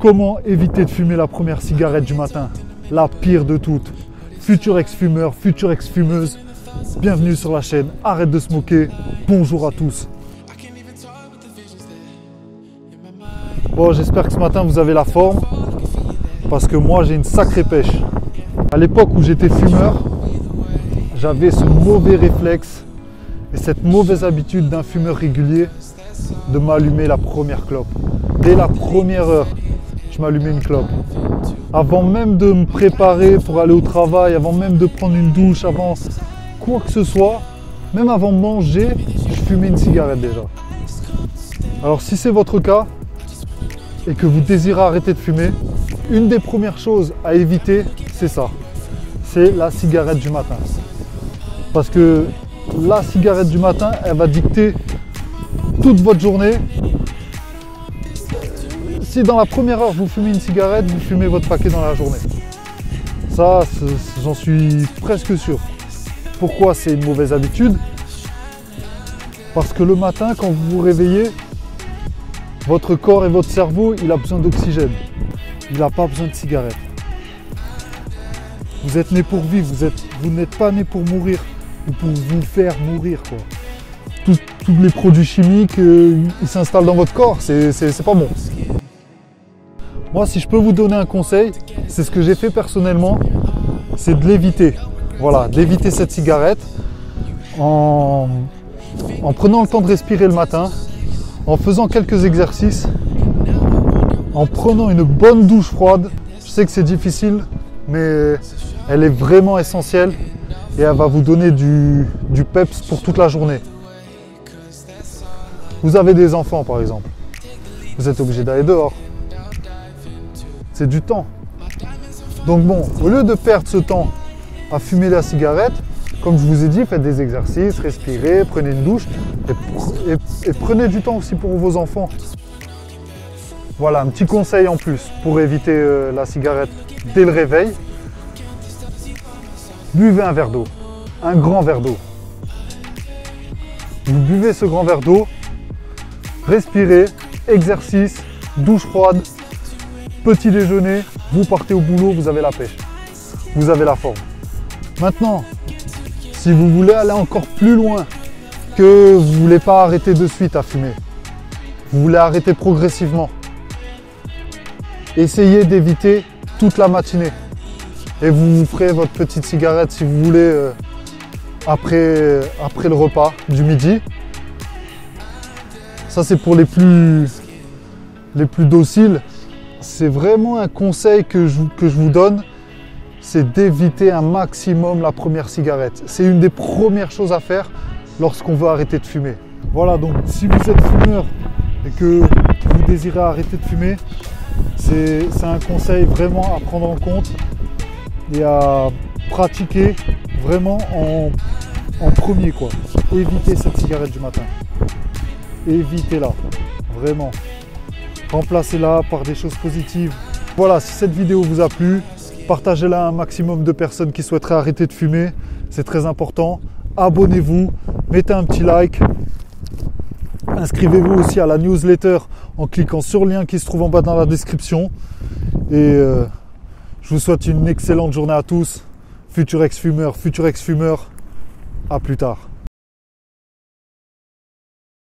Comment éviter de fumer la première cigarette du matin? La pire de toutes. Futur ex-fumeur, future ex-fumeuse, bienvenue sur la chaîne Arrête de smoker. Bonjour à tous. Bon, j'espère que ce matin vous avez la forme, parce que moi j'ai une sacrée pêche. À l'époque où j'étais fumeur, j'avais ce mauvais réflexe et cette mauvaise habitude d'un fumeur régulier de m'allumer la première clope. Dès la première heure, je m'allumais une clope. Avant même de me préparer pour aller au travail, avant même de prendre une douche, avant quoi que ce soit, même avant de manger, je fumais une cigarette déjà. Alors si c'est votre cas et que vous désirez arrêter de fumer, une des premières choses à éviter, c'est ça. C'est la cigarette du matin. Parce que la cigarette du matin, elle va dicter toute votre journée. Si dans la première heure vous fumez une cigarette, vous fumez votre paquet dans la journée. Ça, j'en suis presque sûr. Pourquoi c'est une mauvaise habitude? Parce que le matin, quand vous vous réveillez, votre corps et votre cerveau, il a besoin d'oxygène. Il n'a pas besoin de cigarette. Vous êtes né pour vivre, vous n'êtes pas né pour mourir ou pour vous faire mourir, quoi. Tous les produits chimiques, ils s'installent dans votre corps, c'est pas bon. Moi, si je peux vous donner un conseil, c'est ce que j'ai fait personnellement, c'est de l'éviter. Voilà, d'éviter cette cigarette en prenant le temps de respirer le matin, en faisant quelques exercices, en prenant une bonne douche froide. Je sais que c'est difficile, mais elle est vraiment essentielle et elle va vous donner du peps pour toute la journée. Vous avez des enfants par exemple, vous êtes obligé d'aller dehors. C'est du temps. Donc bon, au lieu de perdre ce temps à fumer la cigarette, comme je vous ai dit, faites des exercices, respirez, prenez une douche et prenez du temps aussi pour vos enfants. Voilà, un petit conseil en plus pour éviter la cigarette dès le réveil. Buvez un verre d'eau, un grand verre d'eau. Vous buvez ce grand verre d'eau, respirez, exercice, douche froide, petit déjeuner, vous partez au boulot, vous avez la pêche, vous avez la forme. Maintenant, si vous voulez aller encore plus loin, que vous ne voulez pas arrêter de suite à fumer, vous voulez arrêter progressivement, essayez d'éviter toute la matinée. Et vous ferez votre petite cigarette si vous voulez après le repas du midi. Ça c'est pour les plus dociles. C'est vraiment un conseil que je vous donne, c'est d'éviter un maximum la première cigarette. C'est une des premières choses à faire lorsqu'on veut arrêter de fumer. Voilà, donc si vous êtes fumeur et que vous désirez arrêter de fumer, c'est un conseil vraiment à prendre en compte et à pratiquer vraiment en premier, quoi. Évitez cette cigarette du matin. Évitez-la, vraiment. Remplacez-la par des choses positives. Voilà, si cette vidéo vous a plu, partagez-la à un maximum de personnes qui souhaiteraient arrêter de fumer. C'est très important. Abonnez-vous, mettez un petit like. Inscrivez-vous aussi à la newsletter en cliquant sur le lien qui se trouve en bas dans la description. Et je vous souhaite une excellente journée à tous. Futur ex-fumeur, à plus tard.